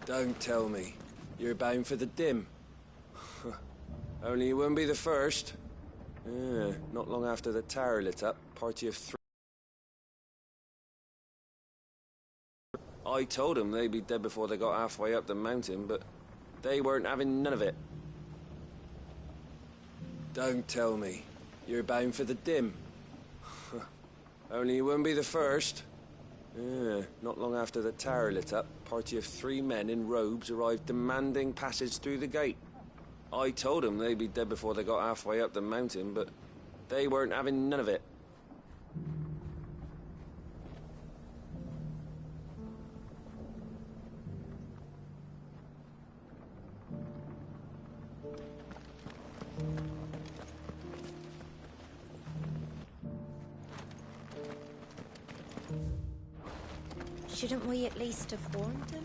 Don't tell me. You're bound for the dim. Only you won't be the first. Not long after the tower lit up, party of three. I told them they'd be dead before they got halfway up the mountain, but they weren't having none of it. Don't tell me. You're bound for the dim. Only you won't be the first. Not long after the tower lit up, party of 3 men in robes arrived demanding passage through the gate. I told them they'd be dead before they got halfway up the mountain, but they weren't having none of it. Shouldn't we at least have warned them?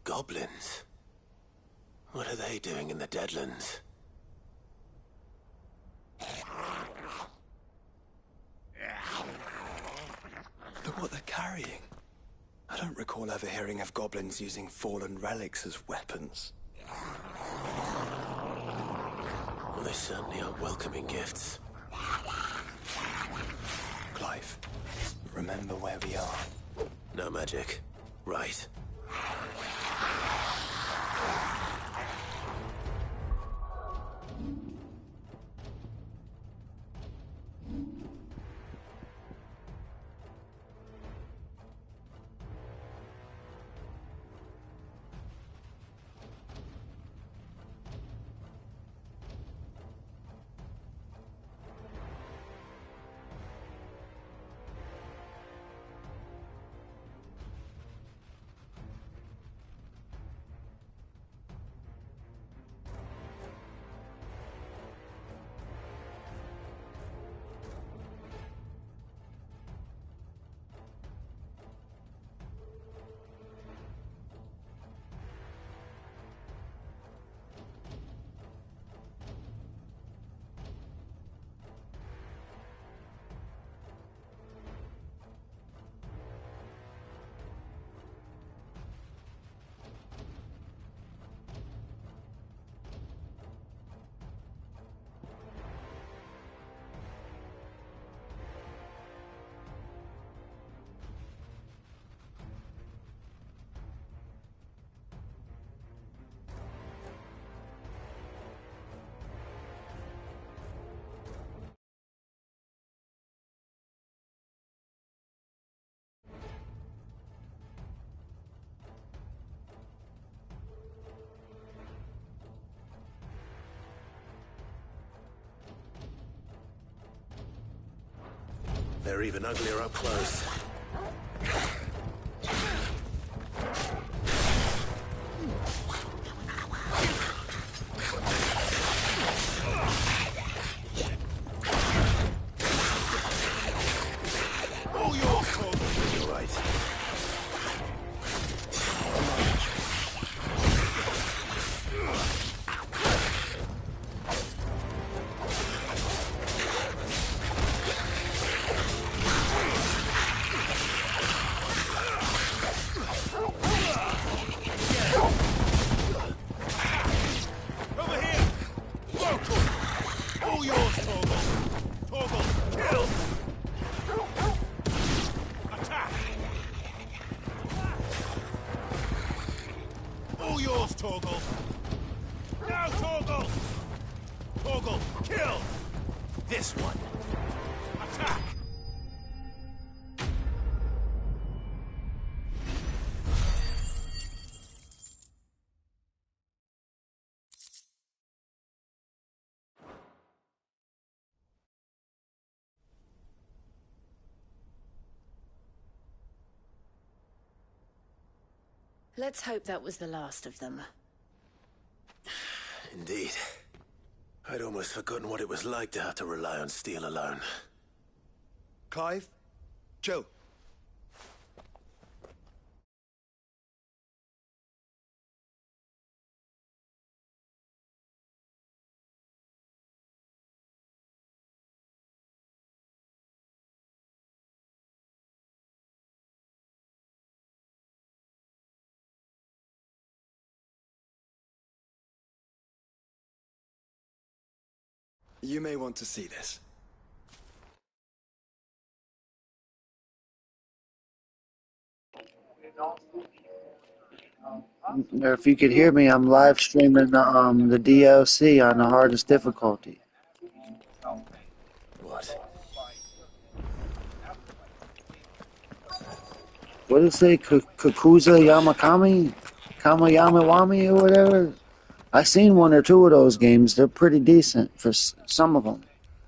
Goblins? What are they doing in the Deadlands? Look what they're carrying. I don't recall ever hearing of goblins using fallen relics as weapons. Well, they certainly are welcoming gifts. Clive, remember where we are. No magic. Right. They're even uglier up close. All your fault. You're right. All yours, Torgal. Now, Torgal! Torgal, kill! This one. Attack! Let's hope that was the last of them. Indeed. I'd almost forgotten what it was like to have to rely on steel alone. Clive? Joe? You may want to see this. If you could hear me, I'm live streaming the DLC on the hardest difficulty. What? What did it say? Kakuza Yamakami? Kamayamawami or whatever? I seen one or two of those games. They're pretty decent for some of them.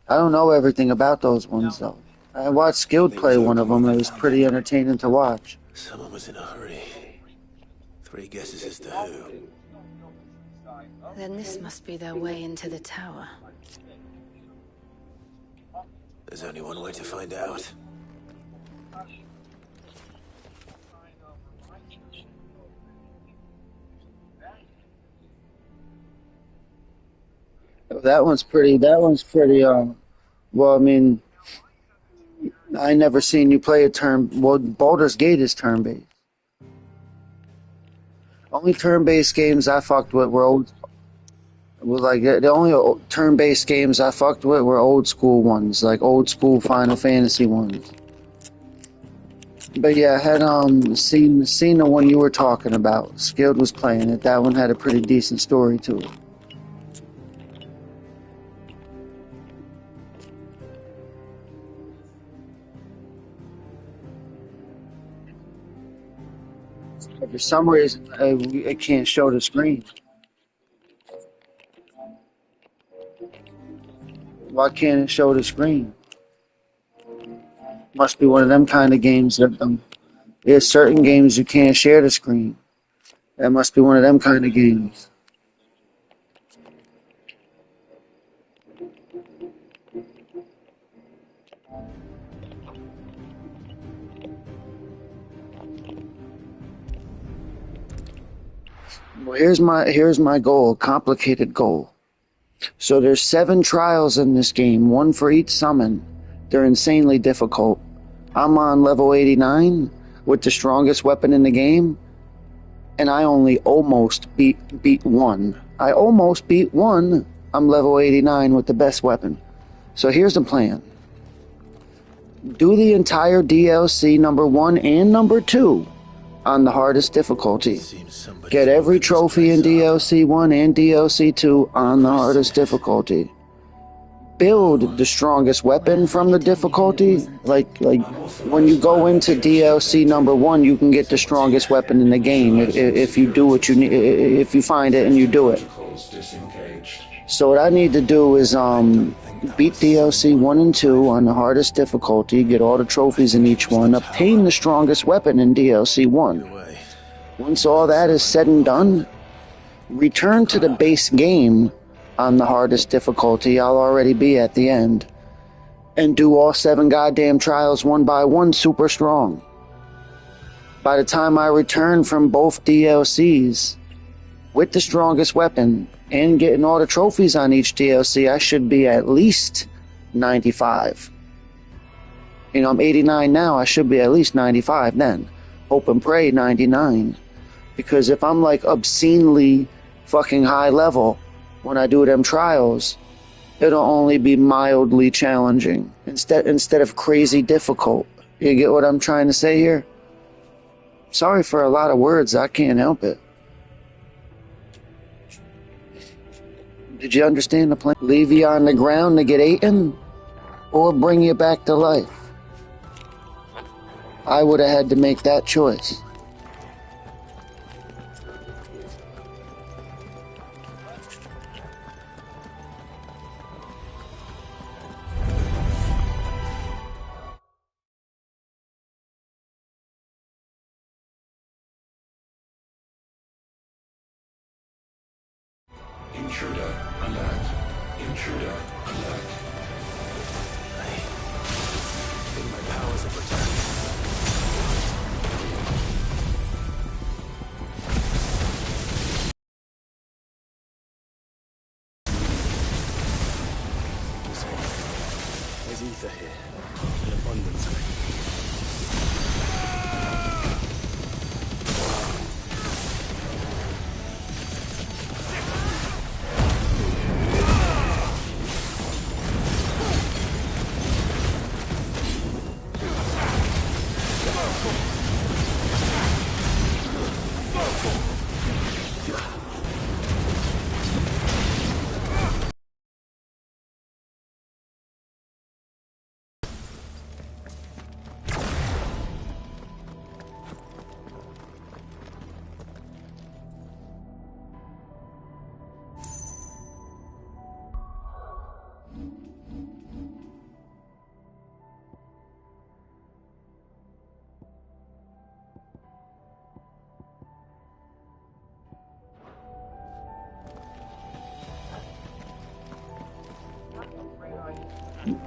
I don't know everything about those ones though. I watched Skilled play one of them. It was pretty entertaining to watch. Someone was in a hurry. 3 guesses as to who. Then this must be their way into the tower. There's only one way to find out. That one's pretty, well, I mean, I never seen you play a well, Baldur's Gate is turn-based. Only turn-based games I fucked with were the only turn-based games I fucked with were old school ones, like old school Final Fantasy ones. But yeah, I had seen the one you were talking about. Skilled was playing it. That one had a pretty decent story to it. But for some reason, it can't show the screen. Why can't it show the screen? Must be one of them kind of games that there's certain games you can't share the screen. That must be one of them kind of games. Well, here's my goal, complicated goal. So there's 7 trials in this game, 1 for each summon. They're insanely difficult. I'm on level 89 with the strongest weapon in the game, and I only almost beat 1. I almost beat 1. I'm level 89 with the best weapon. So here's the plan. Do the entire DLC number 1 and number 2 on the hardest difficulty. Get every trophy in DLC 1 and DLC 2 on the hardest difficulty. Build the strongest weapon from the difficulty. Like when you go into DLC number 1, you can get the strongest weapon in the game if you do what you need, if you find it and you do it. So what I need to do is beat DLC 1 and 2 on the hardest difficulty, get all the trophies in each one, obtain the strongest weapon in DLC 1. Once all that is said and done, return to the base game on the hardest difficulty. I'll already be at the end. And do all 7 goddamn trials one by one super strong. By the time I return from both DLCs with the strongest weapon and getting all the trophies on each DLC, I should be at least 95. You know, I'm 89 now, I should be at least 95 then. Hope and pray 99. Because if I'm like obscenely fucking high level when I do them trials, it'll only be mildly challenging instead of crazy difficult. You get what I'm trying to say here? Sorry for a lot of words, I can't help it. Did you understand the plan? Leave you on the ground to get eaten? Or bring you back to life? I would have had to make that choice. Intruder alert. Intruder alert. I think my powers have returned. There's ether here. In abundance of it.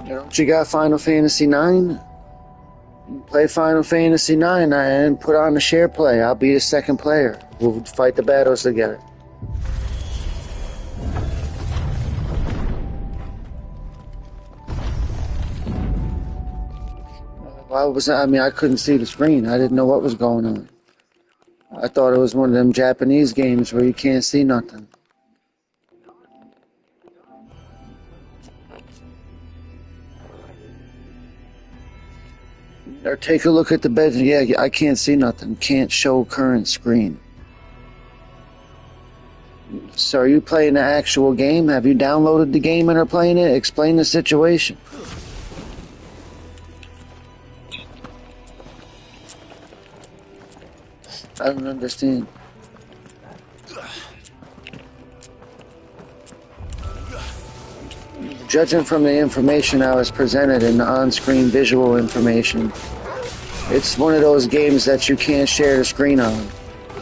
Don't you got Final Fantasy IX? Play Final Fantasy IX and put on the share play. I'll be the second player. We'll fight the battles together. I couldn't see the screen. I didn't know what was going on. I thought it was one of them Japanese games where you can't see nothing. Or take a look at the bed. Yeah, I can't see nothing. Can't show current screen. So are you playing the actual game? Have you downloaded the game and are playing it? Explain the situation. I don't understand. Judging from the information I was presented in the on-screen visual information, it's one of those games that you can't share the screen on.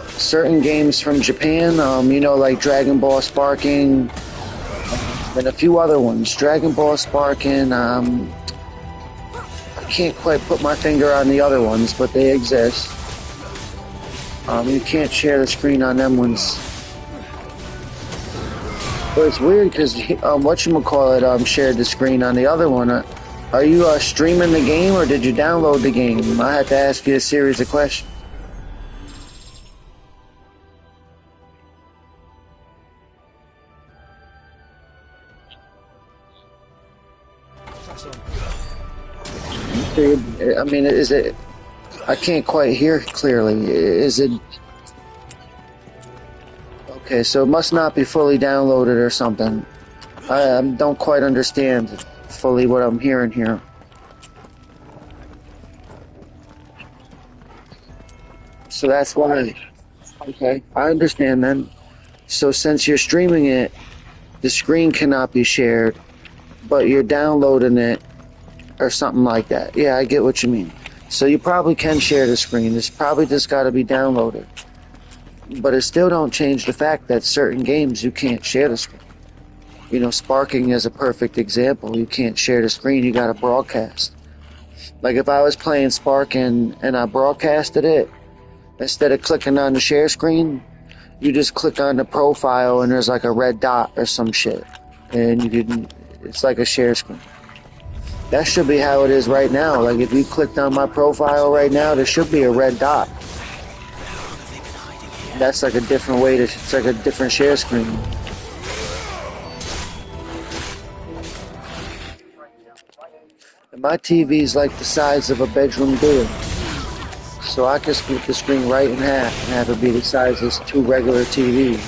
Certain games from Japan, like Dragon Ball Sparking, and a few other ones. Dragon Ball Sparking, I can't quite put my finger on the other ones, but they exist. You can't share the screen on them ones. But it's weird because whatchamacallit shared the screen on the other one. Are you streaming the game or did you download the game? I had to ask you a series of questions. Is it... I can't quite hear clearly. Is it... Okay, so it must not be fully downloaded or something. I don't quite understand fully what I'm hearing here. So that's why... Okay, I understand then. So since you're streaming it, the screen cannot be shared, but you're downloading it or something like that. Yeah, I get what you mean. So you probably can share the screen. It's probably just got to be downloaded. But it still don't change the fact that certain games you can't share the screen. Sparking is a perfect example. You can't share the screen. You got to broadcast. Like if I was playing Sparking and I broadcasted it, instead of clicking on the share screen, you just click on the profile and there's like a red dot or some shit. And it's like a share screen. That should be how it is right now. Like if you clicked on my profile right now, there should be a red dot. That's like a different way it's like a different share screen. And my TV's like the size of a bedroom door. So I can split the screen right in half and have it be the size of two regular TVs.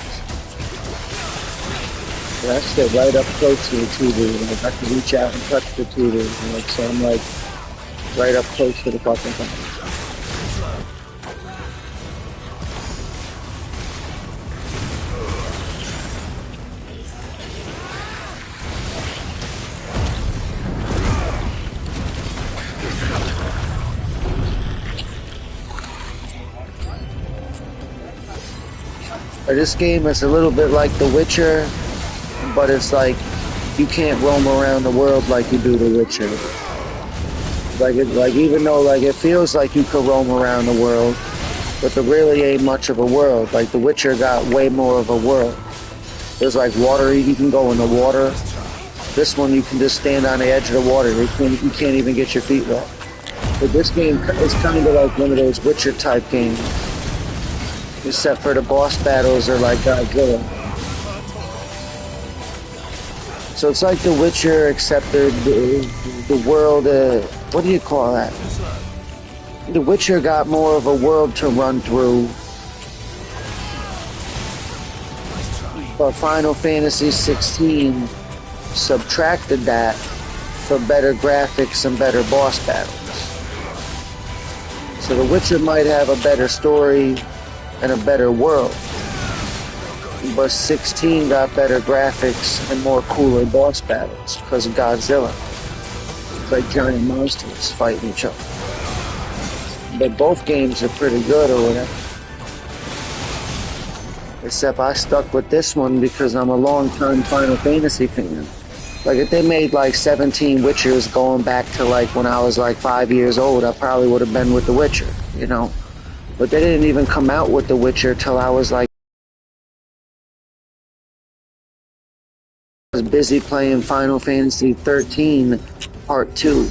Yeah, I sit right up close to the TV. Like I can reach out and touch the TV. Like, so I'm like right up close to the fucking thing. This game is a little bit like The Witcher, but it's like you can't roam around the world like you do The Witcher. Like even though like it feels like you could roam around the world, but there really ain't much of a world. Like The Witcher got way more of a world. There's like water, you can go in the water. This one you can just stand on the edge of the water. You can't even get your feet wet. But this game is kind of like one of those Witcher type games. Except for the boss battles are like Godzilla. So it's like The Witcher, except the world, what do you call that? The Witcher got more of a world to run through. But Final Fantasy 16 subtracted that for better graphics and better boss battles. So The Witcher might have a better story and a better world, but 16 got better graphics and more cooler boss battles because of Godzilla. It's like giant monsters fighting each other. But both games are pretty good or whatever. Except I stuck with this one because I'm a long-time Final Fantasy fan. Like if they made like 17 Witchers going back to like when I was like 5 years old, I probably would have been with The Witcher, you know? But they didn't even come out with The Witcher till I was like busy playing Final Fantasy 13 Part 2.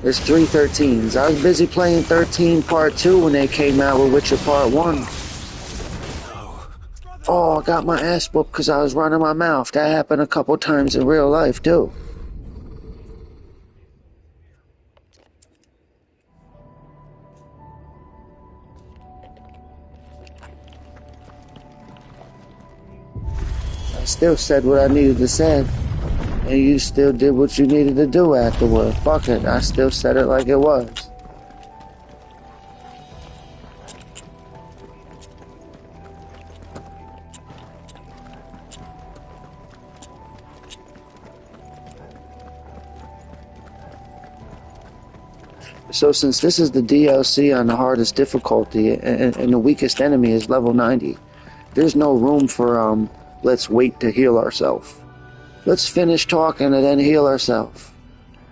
There's 3 13s. I was busy playing 13 Part 2 when they came out with Witcher Part 1. Oh, I got my ass whooped because I was running my mouth. That happened a couple times in real life too. I still said what I needed to say, and you still did what you needed to do afterward. Fuck it, I still said it like it was. So since this is the DLC on the hardest difficulty, and the weakest enemy is level 90, there's no room for, let's wait to heal ourselves. Let's finish talking and then heal ourselves.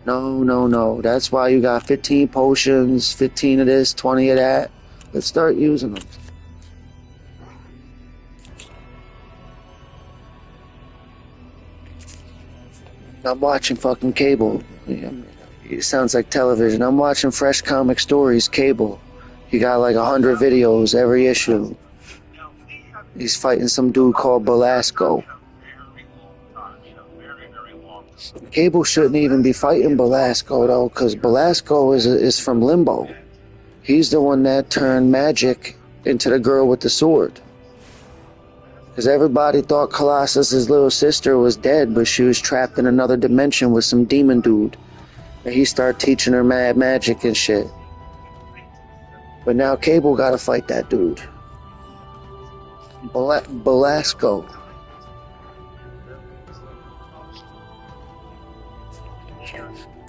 No. That's why you got 15 potions, 15 of this, 20 of that. Let's start using them. I'm watching fucking cable. Yeah. It sounds like television. I'm watching Fresh Comic Stories cable. You got like 100 videos every issue. He's fighting some dude called Belasco. Cable shouldn't even be fighting Belasco though, because Belasco is from Limbo. He's the one that turned Magic into the girl with the sword. Because everybody thought Colossus's little sister was dead, but she was trapped in another dimension with some demon dude. And he started teaching her mad magic and shit. But now Cable gotta fight that dude. Belasco.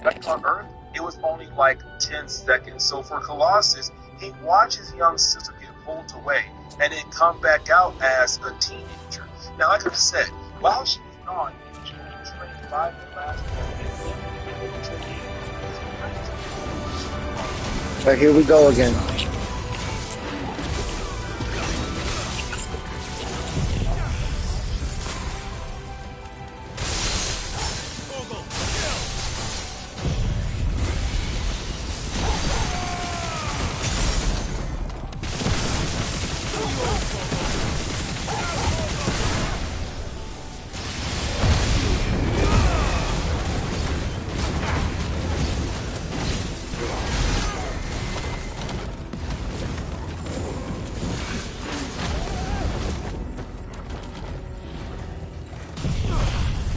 Back on Earth, it was only like 10 seconds. So for Colossus, he watched his young sister get pulled away and then come back out as a teenager. Now, like I said, while she was gone, she was trained by Belasco. Right, here we go again.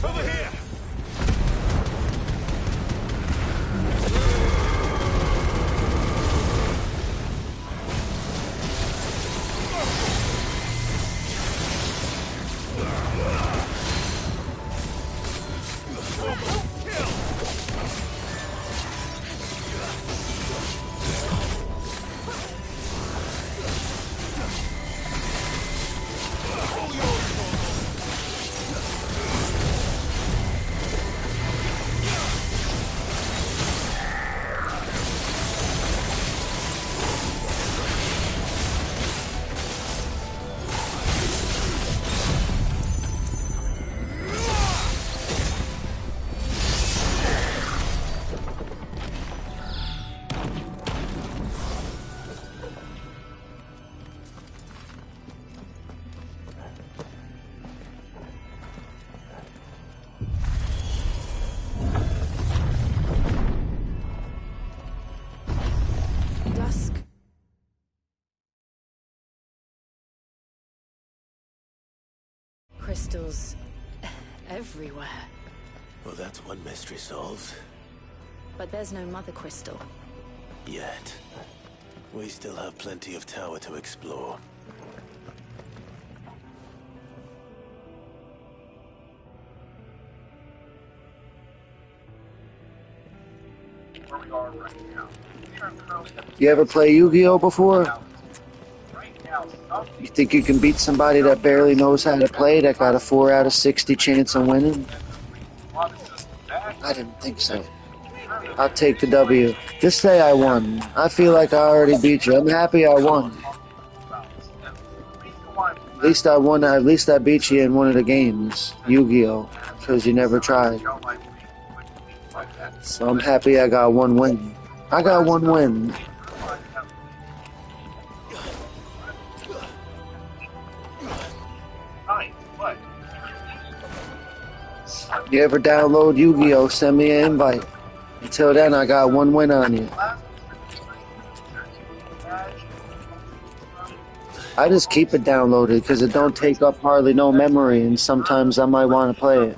Over here! Dusk. Crystals everywhere. Well, that's one mystery solved. But there's no mother crystal. Yet. We still have plenty of tower to explore. Where we are right now. We are currently at the You ever play Yu-Gi-Oh before? right now. Some You think you can beat somebody that barely knows how to play that got a 4 out of 60 chance of winning? I didn't think so. I'll take the W. Just say I won. I feel like I already beat you. I'm happy I won. At least I won. At least I beat you in one of the games, Yu-Gi-Oh, because you never tried. So I'm happy I got one win. I got one win. You ever download Yu-Gi-Oh, send me an invite. Until then, I got one win on you. I just keep it downloaded because it don't take up hardly no memory, and sometimes I might want to play it.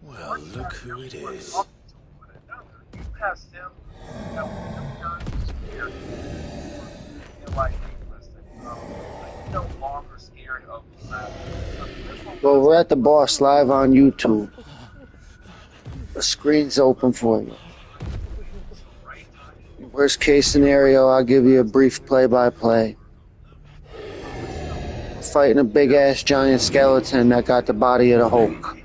Well, look who it is. Well, we're at the boss live on YouTube. The screen's open for you. Worst case scenario, I'll give you a brief play-by-play. Fighting a big-ass giant skeleton that got the body of the Hulk.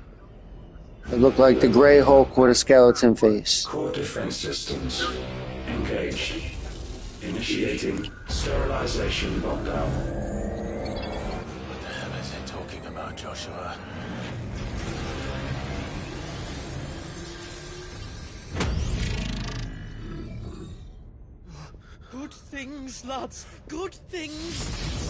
It looked like the Grey Hulk with a skeleton face. Core defense systems engaged. Initiating sterilization lockdown. What the hell is it talking about, Joshua? Good things, lads. Good things.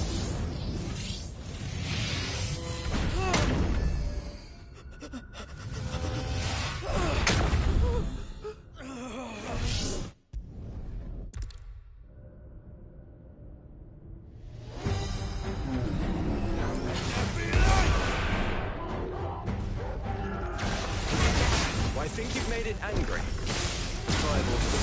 I think you've made it angry. Viable to the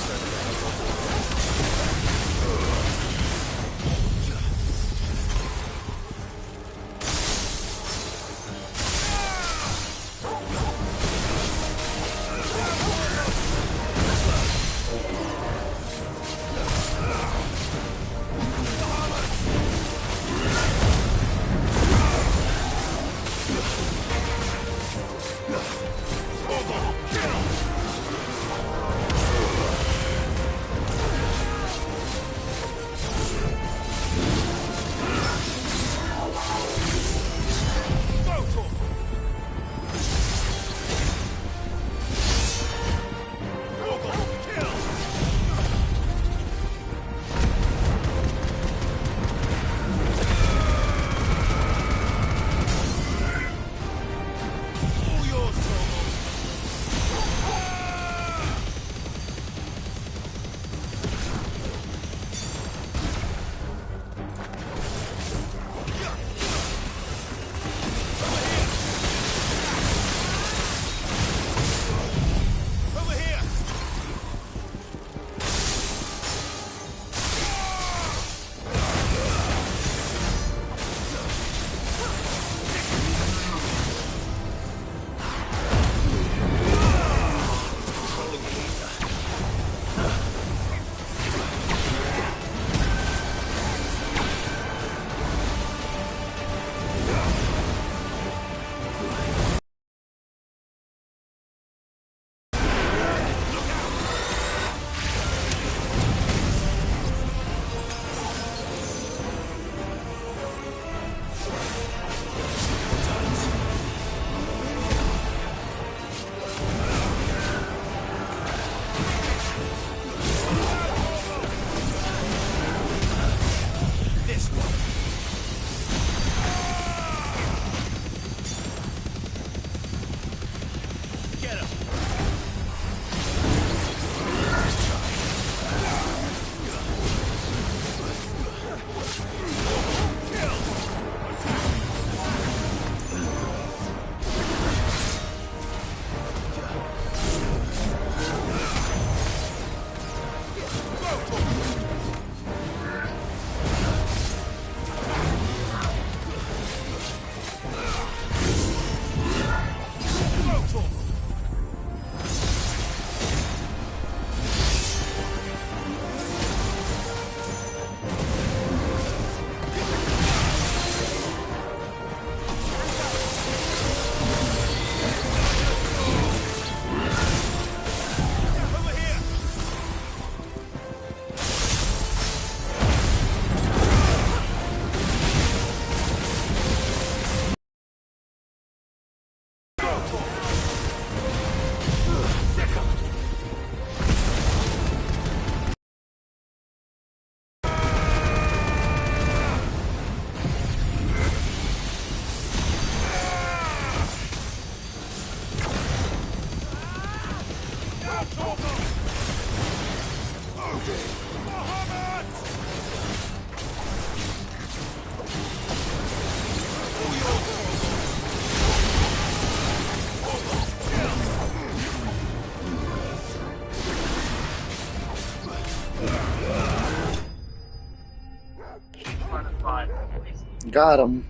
Got him.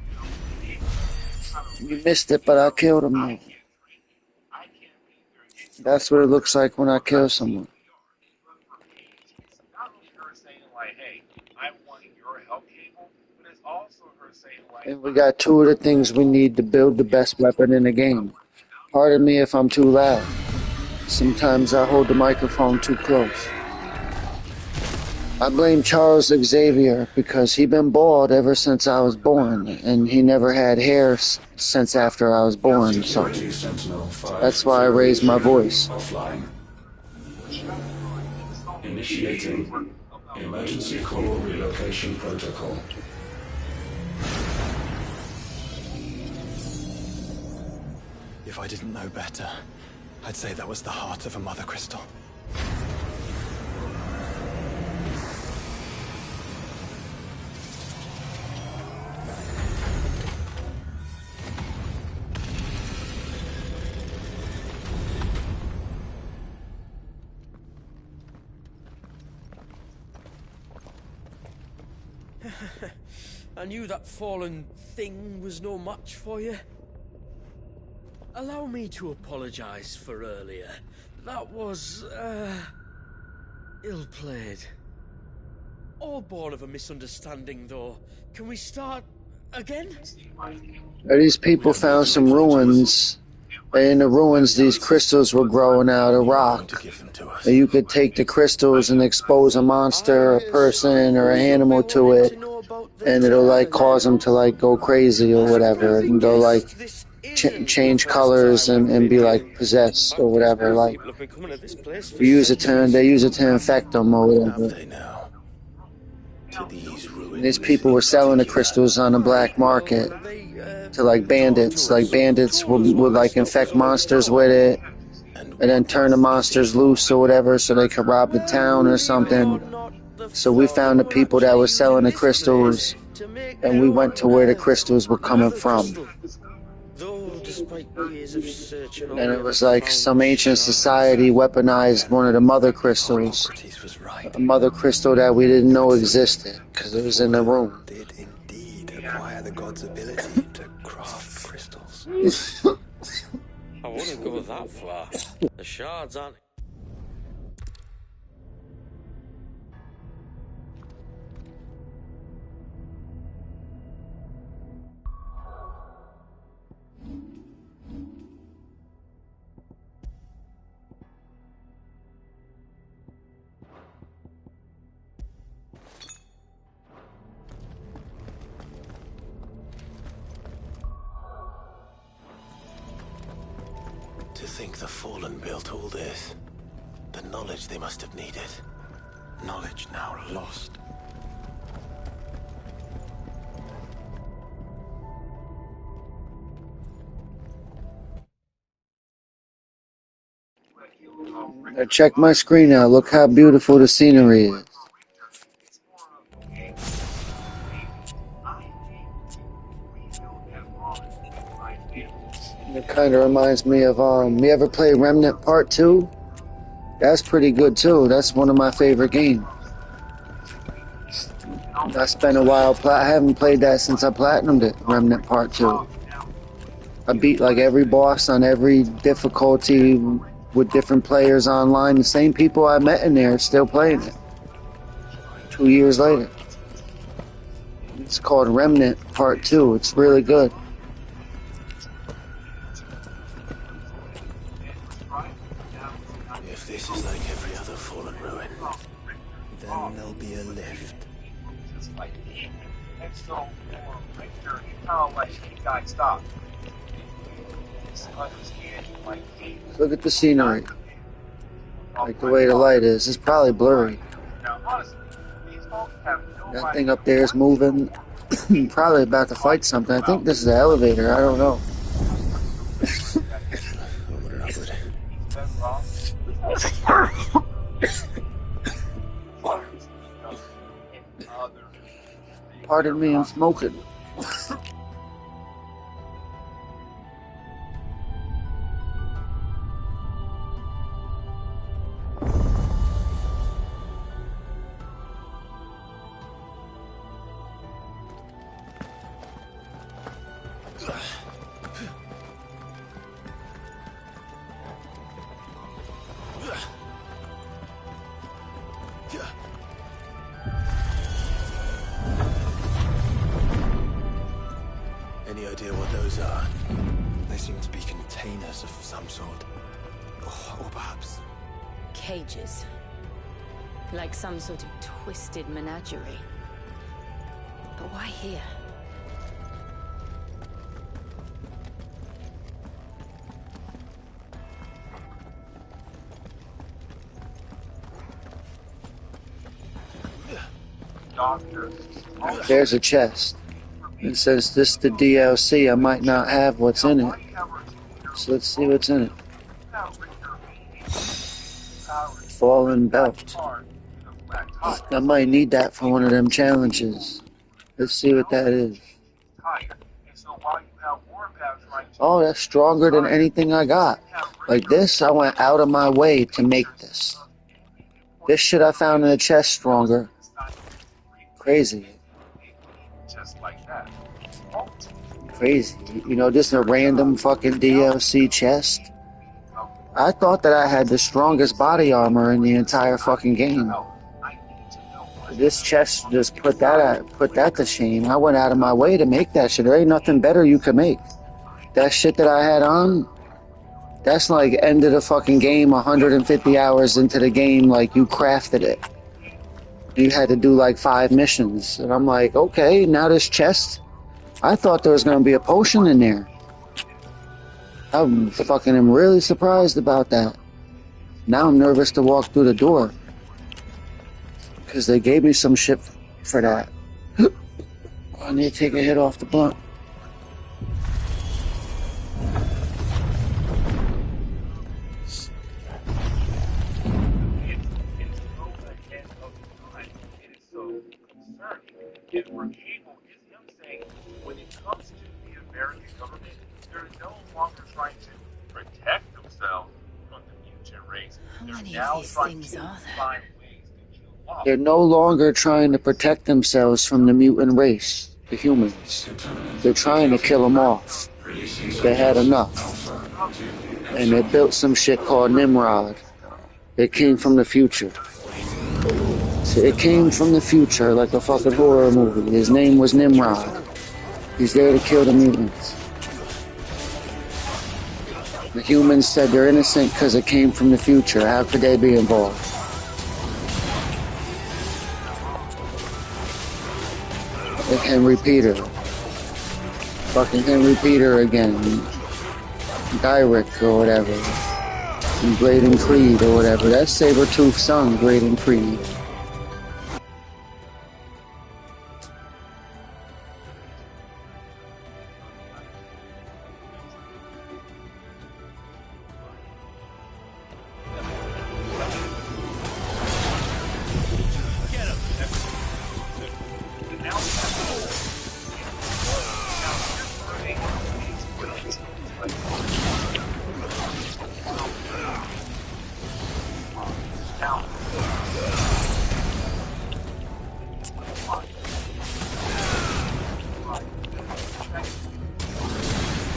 You missed it, but I killed him though. That's what it looks like when I kill someone. Not only her saying like, "Hey, I want your help, Cable," but it's also her saying like, And we got two of the things we need to build the best weapon in the game. Pardon me if I'm too loud. Sometimes I hold the microphone too close. I blame Charles Xavier because he been bald ever since I was born, and he never had hair since after I was born, so that's why I raised my voice. Offline. Initiating emergency call relocation protocol. If I didn't know better, I'd say that was the heart of a Mother Crystal. I knew that fallen thing was no match for you. Allow me to apologize for earlier. That was, ill-played. All born of a misunderstanding, though. Can we start again? These people found some ruins. And in the ruins, these crystals were growing out of rock. And you could take the crystals and expose a monster, a person, or an animal to it, and it'll like cause them to like go crazy or whatever. And they'll like change colors and be like possessed or whatever. Like they use it to infect them or whatever. And these people were selling the crystals on the black market to like bandits. Like bandits would like infect monsters with it and then turn the monsters loose or whatever so they could rob the town or something. So we found the people that were selling the crystals and we went to where the crystals were coming from. And it was like some ancient society weaponized one of the mother crystals. A mother crystal that we didn't know existed because it was in the room. Did indeed acquire the god's ability to craft crystals. I wouldn't go that far. The shards aren't... To think the Fallen built all this. The knowledge they must have needed. Knowledge now lost. Now check my screen out. Look how beautiful the scenery is. It kind of reminds me of, you ever play Remnant Part 2? That's pretty good too. That's one of my favorite games. I spent a while, I haven't played that since I platinumed it, Remnant Part 2. I beat like every boss on every difficulty with different players online. The same people I met in there still playing it. 2 years later. It's called Remnant Part 2. It's really good. If this is like every other Fallen ruin, then there'll be a lift. And so, like, you're kind of like, hey guys, stop. Look at the scenery. Like the way the light is. It's probably blurry. That thing up there is moving. Probably about to fight something. I think this is the elevator. I don't know. Pardon me, I'm smoking. Any idea what those are? They seem to be containers of some sort. Or perhaps... Cages. Like some sort of twisted menagerie. But why here? There's a chest. It says this the DLC. I might not have what's in it. So let's see what's in it. Fallen belt. I might need that for one of them challenges. Let's see what that is. Oh, that's stronger than anything I got. Like this, I went out of my way to make this. This shit I found in the chest stronger. Crazy. Crazy. You know, just a random fucking DLC chest. I thought that I had the strongest body armor in the entire fucking game. This chest just put that to shame. I went out of my way to make that shit. There ain't nothing better you could make. That shit that I had on, that's like end of the fucking game, 150 hours into the game, like you crafted it. You had to do like 5 missions. And I'm like, okay, now this chest, I thought there was going to be a potion in there. I am really surprised about that. Now I'm nervous to walk through the door. Because they gave me some shit for that. I need to take a hit off the blunt. When it comes to the American government, they're no longer trying to protect themselves from the mutant race. How They're many now of these trying things to are there? find ways to kill off. They're no longer trying to protect themselves from the mutant race, the humans. They're trying to kill them off. They had enough. And they built some shit called Nimrod. It came from the future. So it came from the future like a fucking horror movie. His name was Nimrod. He's there to kill the mutants. The humans said they're innocent because it came from the future. How could they be involved? Like Henry Peter. Fucking Henry Peter again. Gyrick or whatever. And Graydon Creed or whatever. That's Sabretooth's son, Graydon Creed.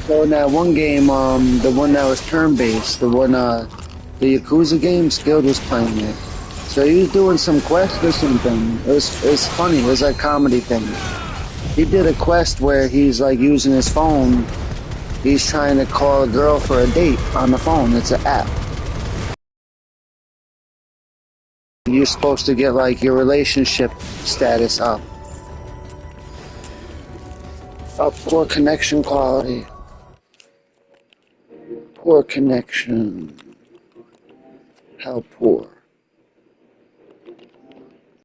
So in that one game, the one that was turn-based, the Yakuza game, Skilled was playing it. So he was doing some quest or something. It was funny. It was like a comedy thing. He did a quest where he's like using his phone. He's trying to call a girl for a date on the phone. It's an app. You're supposed to get like your relationship status up. Poor connection quality. Poor connection. How poor.